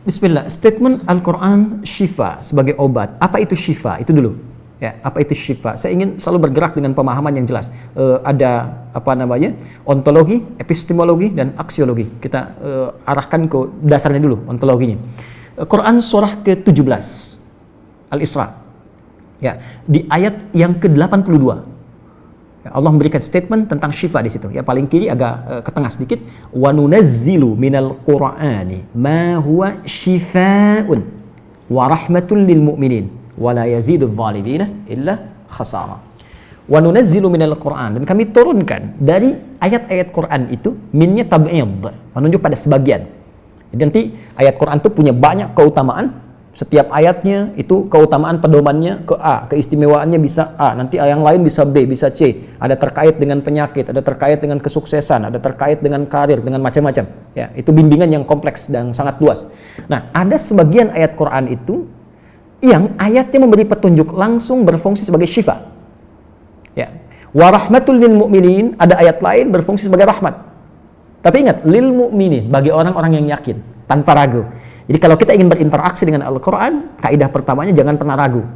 Bismillah, statement Al-Quran syifa sebagai obat. Apa itu syifa? Itu dulu. Ya, apa itu syifa? Saya ingin selalu bergerak dengan pemahaman yang jelas. Ada ontologi, epistemologi, dan aksiologi. Kita arahkan ke dasarnya dulu, ontologinya. Quran surah ke-17 Al-Isra. Ya, di ayat yang ke-82. Allah memberikan statement tentang syifa di situ. Ya, paling kiri agak ke tengah sedikit. Wa nunazzilu minal Qur'ani ma huwa syifaa'un wa rahmatun lil mu'minin wa la yazidudz zalimina illa khasara. Wa nunazzilu minal Qur'an, dan kami turunkan dari ayat-ayat Quran itu, minnya tab'id, menunjuk pada sebagian. Jadi nanti ayat Quran itu punya banyak keutamaan. Setiap ayatnya itu keutamaan pedomannya ke A, keistimewaannya bisa A, nanti yang lain bisa B, bisa C. Ada terkait dengan penyakit, ada terkait dengan kesuksesan, ada terkait dengan karir, dengan macam-macam. Ya, itu bimbingan yang kompleks dan sangat luas. Nah, ada sebagian ayat Quran itu yang ayatnya memberi petunjuk langsung berfungsi sebagai syifa. Ya. Wa rahmatul lil mu'minin, ada ayat lain berfungsi sebagai rahmat. Tapi ingat, lil mu'minin, bagi orang-orang yang yakin, tanpa ragu. Jadi kalau kita ingin berinteraksi dengan Al-Quran, kaidah pertamanya jangan pernah ragu.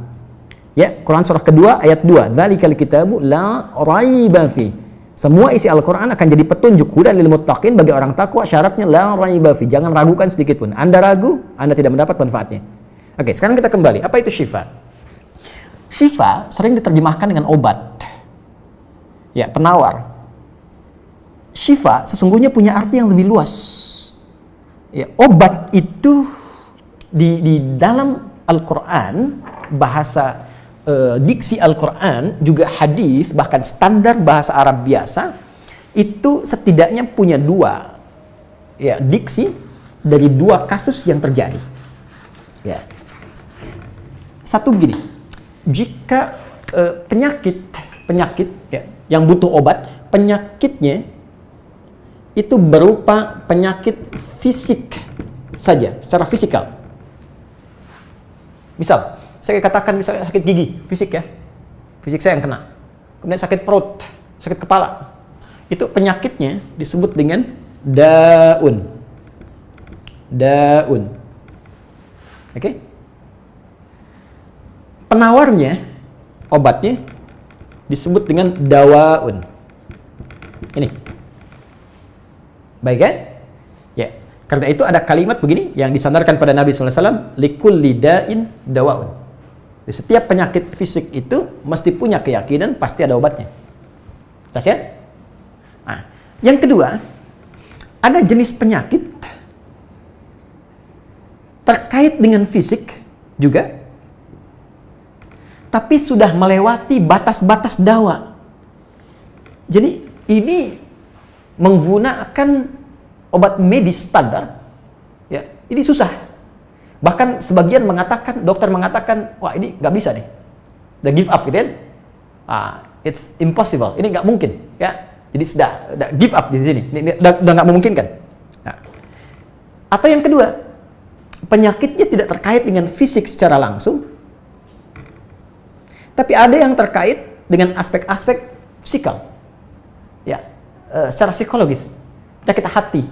Ya, Quran surah kedua ayat 2. Dzalikal kitabu la raiba fi. Semua isi Al-Quran akan jadi petunjuk hudan lil muttaqin, bagi orang takwa, syaratnya la raiba fi. Jangan ragukan sedikit pun. Anda ragu, Anda tidak mendapat manfaatnya. Oke, sekarang kita kembali. Apa itu syifa? Syifa sering diterjemahkan dengan obat. Ya, penawar. Syifa sesungguhnya punya arti yang lebih luas. Ya, obat itu di dalam Al-Quran, bahasa diksi Al-Quran, juga hadis, bahkan standar bahasa Arab biasa, itu setidaknya punya dua ya, diksi dari dua kasus yang terjadi. Ya. Satu begini, jika penyakit ya, yang butuh obat, penyakitnya itu berupa penyakit fisik saja, secara fisikal. Misal, saya katakan misalnya sakit gigi, fisik ya, fisik saya yang kena. Kemudian sakit perut, sakit kepala. Itu penyakitnya disebut dengan daun. Daun. Oke? Penawarnya, obatnya disebut dengan dawaun. Ini. Baik kan? Ya. Karena itu ada kalimat begini yang disandarkan pada Nabi SAW, likulli da'in dawaun. Di setiap penyakit fisik itu mesti punya keyakinan pasti ada obatnya. Jelas ya? Nah, yang kedua, ada jenis penyakit terkait dengan fisik juga, tapi sudah melewati batas-batas dawa. Jadi ini menggunakan obat medis standar, ya, ini susah. Bahkan sebagian mengatakan, dokter mengatakan, wah ini nggak bisa nih, udah give up gitu kan? It's impossible, ini nggak mungkin, ya. Jadi sudah give up di sini, ini udah nggak memungkinkan. Nah. Atau yang kedua, penyakitnya tidak terkait dengan fisik secara langsung, tapi ada yang terkait dengan aspek-aspek psikal, ya. Secara psikologis, penyakit hati,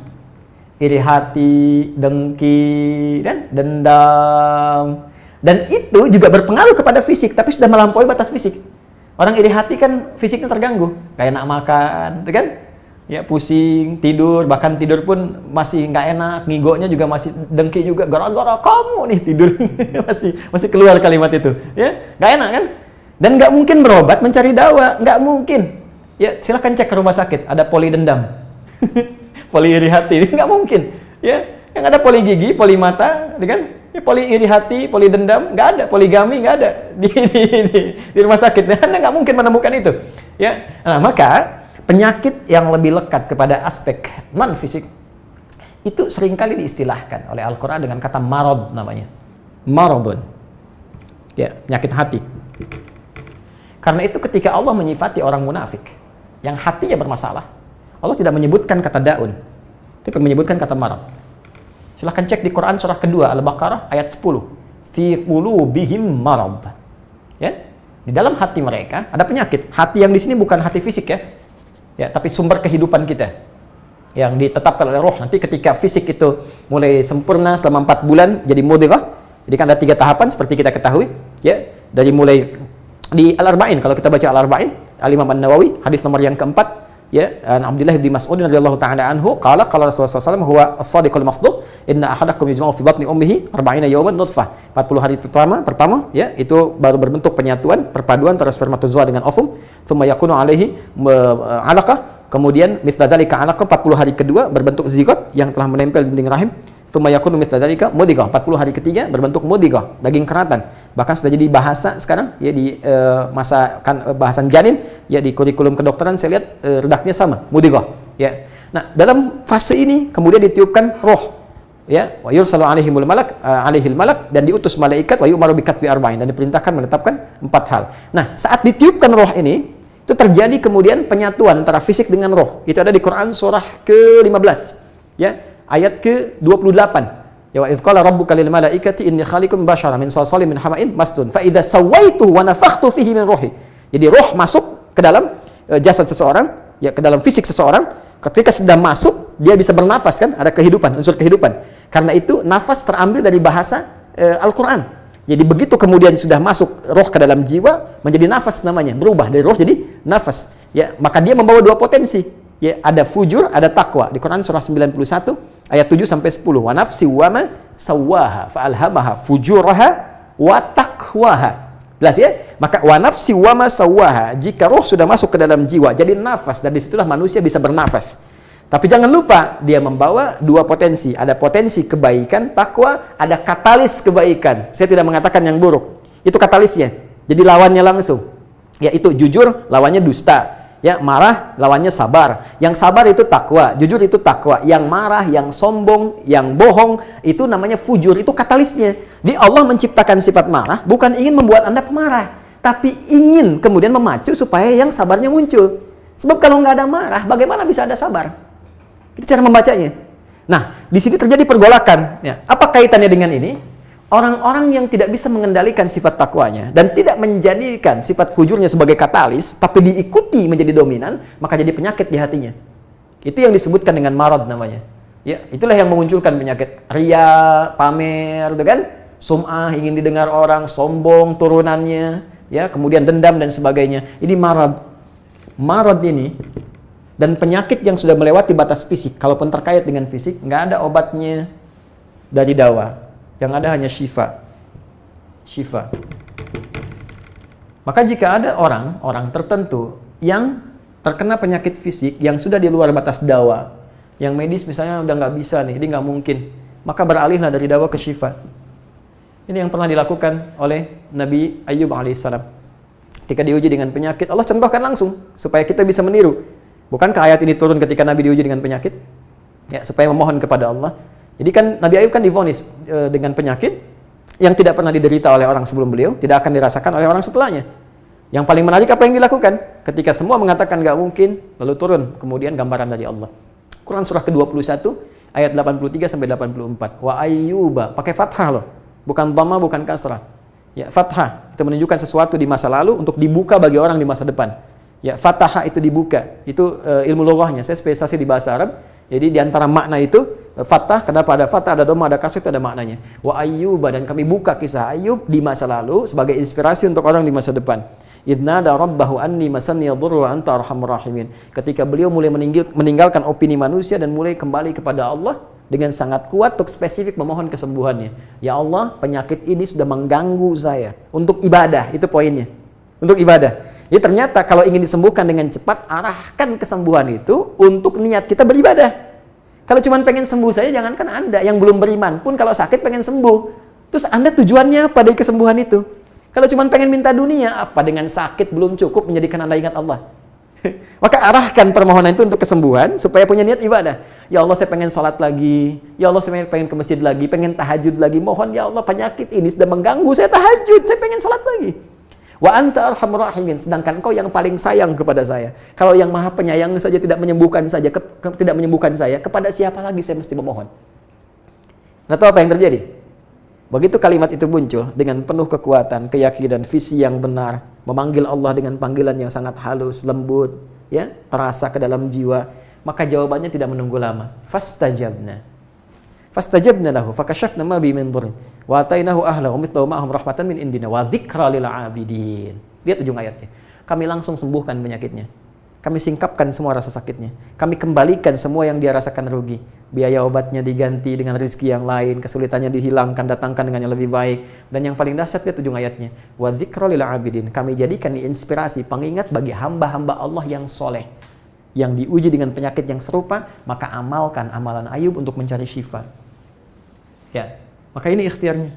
iri hati, dengki, dan dendam, dan itu juga berpengaruh kepada fisik, tapi sudah melampaui batas fisik. Orang iri hati kan fisiknya terganggu, kayak enak makan, kan? Ya, pusing, tidur, bahkan tidur pun masih nggak enak, ngigonya juga masih dengki juga, gara-gara kamu nih tidur, masih keluar kalimat itu, ya, nggak enak kan? Dan nggak mungkin berobat mencari dawa, nggak mungkin. Ya, silahkan cek ke rumah sakit, ada poli dendam, poli iri hati, nggak mungkin. Ya, yang ada poli gigi, poli mata, kan? Ya, poli iri hati, poli dendam, nggak ada, poligami nggak ada di rumah sakit. Anda nggak mungkin menemukan itu. Ya, nah maka penyakit yang lebih lekat kepada aspek non fisik itu seringkali diistilahkan oleh Al-Quran dengan kata marad namanya, maradun. Ya, penyakit hati. Karena itu ketika Allah menyifati orang munafik yang hatinya bermasalah, Allah tidak menyebutkan kata daun, tapi menyebutkan kata marad. Silahkan cek di Quran surah kedua Al-Baqarah ayat 10. Fi qulubihim marad. Ya, di dalam hati mereka ada penyakit. Hati yang di sini bukan hati fisik ya. Ya, tapi sumber kehidupan kita. yang ditetapkan oleh roh. Nanti ketika fisik itu mulai sempurna selama 4 bulan jadi mudghah. Jadi kan ada 3 tahapan seperti kita ketahui, ya. Dari mulai di Al-Arba'in, kalau kita baca Al-Arba'in, Al-Imam An-Nawawi, hadis nomor yang keempat, ya, Abdullah bin Mas'ud radhiyallahu ta'ala anhu qala qala Rasulullah SAW huwa as-sadiqul masduq inna ahadakum yujma'u fi batni ummihi 40 yawman nutfah. 40 hari pertama, ya, itu baru berbentuk penyatuan, perpaduan antara spermatozoa dengan ovum, thumma yakunu alaihi 'alaqah, kemudian misla dzalika 'alaqah, 40 hari kedua berbentuk zigot yang telah menempel di dinding rahim, thumma yakunu misla dzalika mudghah, 40 hari ketiga berbentuk mudghah, daging keratan. Bahkan sudah jadi bahasa sekarang, ya, di masa kan bahasan janin, ya, di kurikulum kedokteran saya lihat redaksinya sama, mudghah, ya. Nah, dalam fase ini kemudian ditiupkan roh, ya, wa yursalu alaihimul malak, alaihil malak, dan diutus malaikat, wa yu'maru bi katbi arba'in, dan diperintahkan menetapkan 4 hal. Nah, saat ditiupkan roh ini, itu terjadi kemudian penyatuan antara fisik dengan roh. Itu ada di Quran surah ke-15, ya, ayat ke-28. Ya, wa idz qala rabbuka lil malaikati inni khaliqun basyara min salsalin min hama'in masnun fa idza sawaituhu wa nafakhtu fihi min ruhi. Jadi roh masuk ke dalam jasad seseorang, ya, ke dalam fisik seseorang. Ketika sudah masuk, dia bisa bernafas, kan? Ada kehidupan, unsur kehidupan. Karena itu nafas terambil dari bahasa Al-Qur'an. Jadi begitu kemudian sudah masuk roh ke dalam jiwa, menjadi nafas namanya, berubah dari roh jadi nafas. Ya, maka dia membawa 2 potensi. Ya, ada fujur, ada takwa. Di Quran surah 91 ayat 7 sampai 10. Wa nafsi wa ma sawwaha fa alhamaha fujuraha wa taqwaha. Jelas, ya? Maka wa nafsi wa ma sawwaha, jika roh sudah masuk ke dalam jiwa jadi nafas, dan disitulah manusia bisa bernafas. Tapi jangan lupa dia membawa 2 potensi. Ada potensi kebaikan, takwa, ada katalis kebaikan. Saya tidak mengatakan yang buruk. Itu katalisnya. Jadi lawannya langsung. Yaitu jujur lawannya dusta. Ya, marah lawannya sabar. Yang sabar itu takwa, jujur itu takwa. Yang marah, yang sombong, yang bohong itu namanya fujur, itu katalisnya. Di Allah menciptakan sifat marah bukan ingin membuat Anda pemarah, tapi ingin kemudian memacu supaya yang sabarnya muncul. Sebab kalau nggak ada marah, bagaimana bisa ada sabar? Itu cara membacanya. Nah, di sini terjadi pergolakan. Ya, apa kaitannya dengan ini? Orang-orang yang tidak bisa mengendalikan sifat takwanya dan tidak menjadikan sifat fujurnya sebagai katalis, tapi diikuti menjadi dominan, maka jadi penyakit di hatinya. Itu yang disebutkan dengan marad namanya. Ya, itulah yang memunculkan penyakit riya, pamer, gitu kan? Sum'ah, ingin didengar orang, sombong turunannya, ya, kemudian dendam dan sebagainya. Ini marad. Marad ini dan penyakit yang sudah melewati batas fisik, kalaupun terkait dengan fisik, nggak ada obatnya dari dawa. Yang ada hanya syifa. Maka jika ada orang tertentu yang terkena penyakit fisik yang sudah di luar batas dawa, yang medis misalnya udah nggak bisa nih, ini nggak mungkin, maka beralihlah dari dawa ke syifa. Ini yang pernah dilakukan oleh Nabi Ayyub alaihissalam. Ketika diuji dengan penyakit, Allah contohkan langsung supaya kita bisa meniru. Bukankah ayat ini turun ketika Nabi diuji dengan penyakit? Ya, supaya memohon kepada Allah. Jadi kan Nabi Ayub kan divonis dengan penyakit yang tidak pernah diderita oleh orang sebelum beliau, tidak akan dirasakan oleh orang setelahnya. Yang paling menarik apa yang dilakukan? Ketika semua mengatakan nggak mungkin, lalu turun kemudian gambaran dari Allah. Quran surah ke-21 ayat 83 sampai 84. Wa ayyuba, pakai fathah loh, bukan dhamma, bukan kasrah. Ya, fathah itu menunjukkan sesuatu di masa lalu untuk dibuka bagi orang di masa depan. Ya, fathah itu dibuka. Itu ilmu lughahnya. Saya spesialisasi di bahasa Arab. Jadi di antara makna itu fathah, kenapa ada fathah, ada dhamma, ada kasrah, itu ada maknanya. Wa ayyuba, dan kami buka kisah Ayub di masa lalu sebagai inspirasi untuk orang di masa depan. Idnada rabbahu anni masanni yadhurru wa anta arhamur rahimin. Ketika beliau mulai meninggalkan opini manusia dan mulai kembali kepada Allah dengan sangat kuat untuk spesifik memohon kesembuhannya. Ya Allah, penyakit ini sudah mengganggu saya. Untuk ibadah, itu poinnya. Untuk ibadah. Jadi ternyata kalau ingin disembuhkan dengan cepat, arahkan kesembuhan itu untuk niat kita beribadah. Kalau cuma pengen sembuh saja, jangankan Anda yang belum beriman pun kalau sakit pengen sembuh. Terus Anda tujuannya apa dari kesembuhan itu? Kalau cuma pengen minta dunia, apa dengan sakit belum cukup menjadikan Anda ingat Allah? Maka arahkan permohonan itu untuk kesembuhan supaya punya niat ibadah. Ya Allah, saya pengen sholat lagi. Ya Allah, saya pengen ke masjid lagi, pengen tahajud lagi. Mohon ya Allah, penyakit ini sudah mengganggu saya tahajud, saya pengen sholat lagi. Wa anta arhamur rahimin, sedangkan Engkau yang paling sayang kepada saya. Kalau yang Maha Penyayang saja tidak menyembuhkan saya, kepada siapa lagi saya mesti memohon? Nah, tahu apa yang terjadi? Begitu kalimat itu muncul dengan penuh kekuatan, keyakinan, visi yang benar, memanggil Allah dengan panggilan yang sangat halus, lembut, ya, terasa ke dalam jiwa, Maka jawabannya tidak menunggu lama. Fastajabna lahu fakashafna ma bi min dhurrin wa atainahu ahlahu wa mithlahu ma'ahum rahmatan min indina wa dzikra lil 'abidin. Lihat ujung ayatnya. Kami langsung sembuhkan penyakitnya. Kami singkapkan semua rasa sakitnya. Kami kembalikan semua yang dia rasakan rugi. Biaya obatnya diganti dengan rezeki yang lain, kesulitannya dihilangkan, datangkan dengan yang lebih baik. Dan yang paling dahsyat lihat ujung ayatnya. Wa dzikra lil 'abidin. Kami jadikan inspirasi, pengingat bagi hamba-hamba Allah yang soleh, yang diuji dengan penyakit yang serupa, maka amalkan amalan Ayub untuk mencari syifa. Ya, maka ini ikhtiarnya.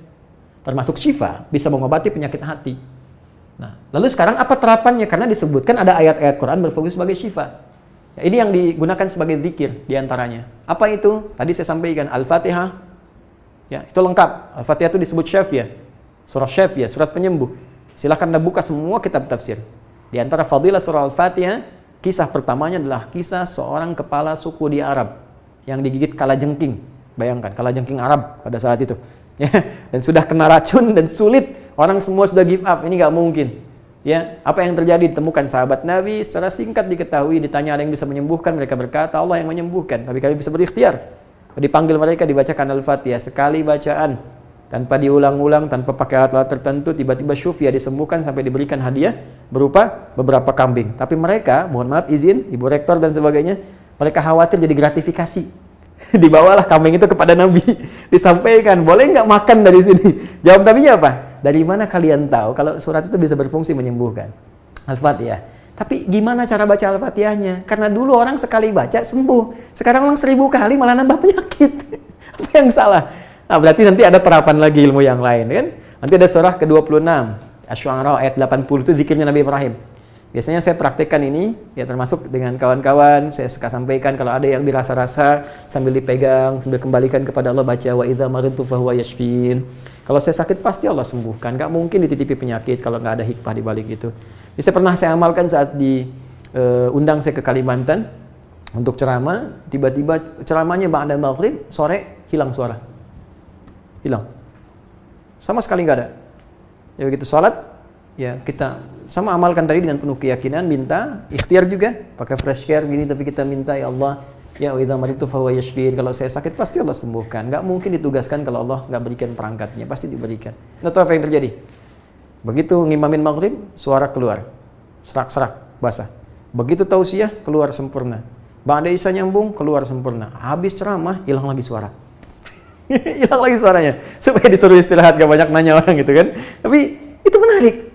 Termasuk syifa, bisa mengobati penyakit hati. Nah, lalu sekarang apa terapannya? Karena disebutkan ada ayat-ayat Quran berfokus sebagai syifa. Ya, ini yang digunakan sebagai zikir diantaranya. Apa itu? Tadi saya sampaikan Al-Fatihah. Ya, itu lengkap. Al-Fatihah itu disebut syafiyah. Surah syafiyah, surat penyembuh. Silakan Anda buka semua kitab tafsir. Di antara fadilah surah Al-Fatihah, kisah pertamanya adalah kisah seorang kepala suku di Arab yang digigit kalajengking. Bayangkan, kalajengking Arab pada saat itu. Ya, dan sudah kena racun dan sulit, orang semua sudah give up, ini nggak mungkin. Ya, apa yang terjadi? Ditemukan sahabat Nabi, secara singkat diketahui, ditanya ada yang bisa menyembuhkan, mereka berkata Allah yang menyembuhkan, tapi kami bisa berikhtiar. Dipanggil mereka, dibacakan Al-Fatihah sekali bacaan, tanpa diulang-ulang, tanpa pakai alat-alat tertentu, tiba-tiba syufia disembuhkan sampai diberikan hadiah berupa beberapa kambing. Tapi mereka, mohon maaf izin, Ibu Rektor dan sebagainya, mereka khawatir jadi gratifikasi. Dibawalah kambing itu kepada Nabi, disampaikan, boleh nggak makan dari sini? Jawab Nabinya apa? Dari mana kalian tahu kalau surat itu bisa berfungsi menyembuhkan? Al-Fatihah. Tapi gimana cara baca Al-Fatihahnya? Karena dulu orang sekali baca sembuh, sekarang orang 1000 kali malah nambah penyakit. Apa yang salah? Nah, berarti nanti ada terapan lagi ilmu yang lain, kan? Nanti ada surah ke-26, Asy-Syu'ara ayat 80 itu zikirnya Nabi Ibrahim. Biasanya saya praktekkan ini, ya termasuk dengan kawan-kawan, saya suka sampaikan kalau ada yang dirasa-rasa sambil dipegang, sambil kembalikan kepada Allah, baca wa idza maridtu fahuwa yashfin. Kalau saya sakit pasti Allah sembuhkan, nggak mungkin dititipi penyakit kalau nggak ada hikmah di balik itu. Bisa pernah saya amalkan saat diundang saya ke Kalimantan untuk ceramah, tiba-tiba ceramahnya ba'da maghrib, sore hilang suara. Hilang. Sama sekali nggak ada. Ya begitu salat, ya kita sama amalkan tadi dengan penuh keyakinan, minta ikhtiar juga pakai fresh care gini, tapi kita minta ya Allah, ya wa idza maridtu fahuwa yashfin, kalau saya sakit pasti Allah sembuhkan. Nggak mungkin ditugaskan kalau Allah nggak berikan perangkatnya, pasti diberikan. Nah, tahu apa yang terjadi? Begitu ngimamin maghrib, suara keluar, serak-serak basah. Begitu tausiah, keluar sempurna. Ba'da isya nyambung, keluar sempurna. Habis ceramah, hilang lagi suara. Hilang lagi suaranya, supaya disuruh istirahat, gak banyak nanya orang gitu kan. Tapi itu menarik.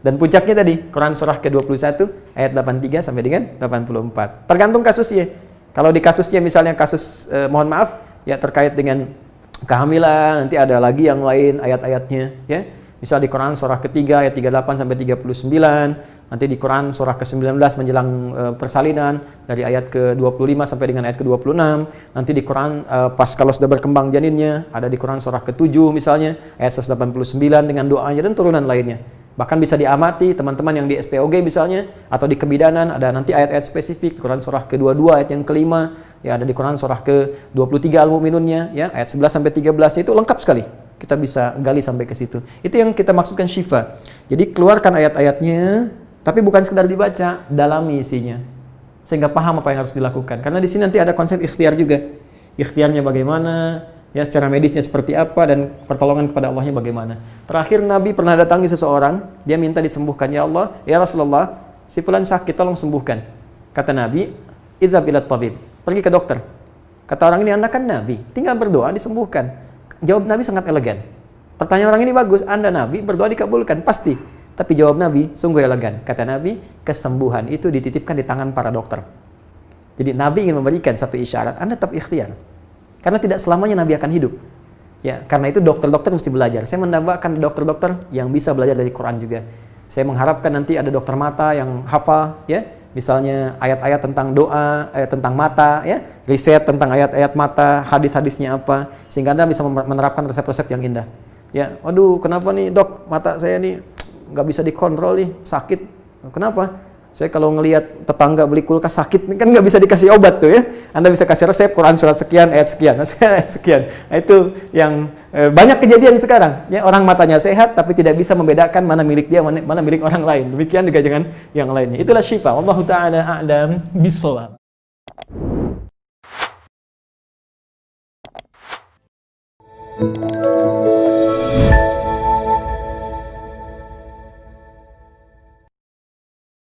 Dan puncaknya tadi, Quran surah ke-21 ayat 83 sampai dengan 84. Tergantung kasusnya. Kalau di kasusnya misalnya kasus mohon maaf ya terkait dengan kehamilan, nanti ada lagi yang lain ayat-ayatnya ya. Misal di Quran surah ketiga ayat 38 sampai 39, nanti di Quran surah ke-19 menjelang persalinan dari ayat ke-25 sampai dengan ayat ke-26, nanti di Quran pas kalau sudah berkembang janinnya, ada di Quran surah ke-7 misalnya ayat 189 dengan doanya dan turunan lainnya. Bahkan bisa diamati teman-teman yang di SPOG misalnya atau di kebidanan, ada nanti ayat-ayat spesifik Quran surah ke-22 ayat yang kelima, ya ada di Quran surah ke-23 Al-Mu'minunnya ya ayat 11 sampai 13 itu lengkap sekali. Kita bisa gali sampai ke situ. Itu yang kita maksudkan syifa. Jadi keluarkan ayat-ayatnya, tapi bukan sekedar dibaca, dalami isinya. Sehingga paham apa yang harus dilakukan. Karena di sini nanti ada konsep ikhtiar juga. Ikhtiarnya bagaimana, ya secara medisnya seperti apa, dan pertolongan kepada Allahnya bagaimana. Terakhir Nabi pernah datangi seseorang, dia minta disembuhkan. Ya Allah, ya Rasulullah, si fulan sakit, tolong sembuhkan. Kata Nabi, idhab ila tabib, pergi ke dokter. Kata orang ini, Anda kan Nabi, tinggal berdoa disembuhkan. Jawab Nabi sangat elegan. Pertanyaan orang ini bagus, Anda Nabi, berdoa dikabulkan, pasti. Tapi jawab Nabi sungguh elegan. Kata Nabi, kesembuhan itu dititipkan di tangan para dokter. Jadi Nabi ingin memberikan satu isyarat, Anda tetap ikhtiar. Karena tidak selamanya Nabi akan hidup. Ya, karena itu dokter-dokter mesti belajar. Saya menambahkan dokter-dokter yang bisa belajar dari Quran juga. Saya mengharapkan nanti ada dokter mata yang hafal, ya, misalnya ayat-ayat tentang doa, ayat tentang mata, ya, riset tentang ayat-ayat mata, hadis-hadisnya apa, sehingga Anda bisa menerapkan resep-resep yang indah. Ya, waduh, kenapa nih dok, mata saya nih nggak bisa dikontrol nih, sakit. Kenapa? Saya kalau ngelihat tetangga beli kulkas sakit, kan nggak bisa dikasih obat tuh ya. Anda bisa kasih resep Quran surat sekian, ayat sekian, sekian. Nah, itu yang banyak kejadian sekarang. Ya, orang matanya sehat tapi tidak bisa membedakan mana milik dia, mana milik orang lain. Demikian juga dengan yang lainnya. Itulah syifa. Wallahu ta'ala a'lam bishawab. Thank you.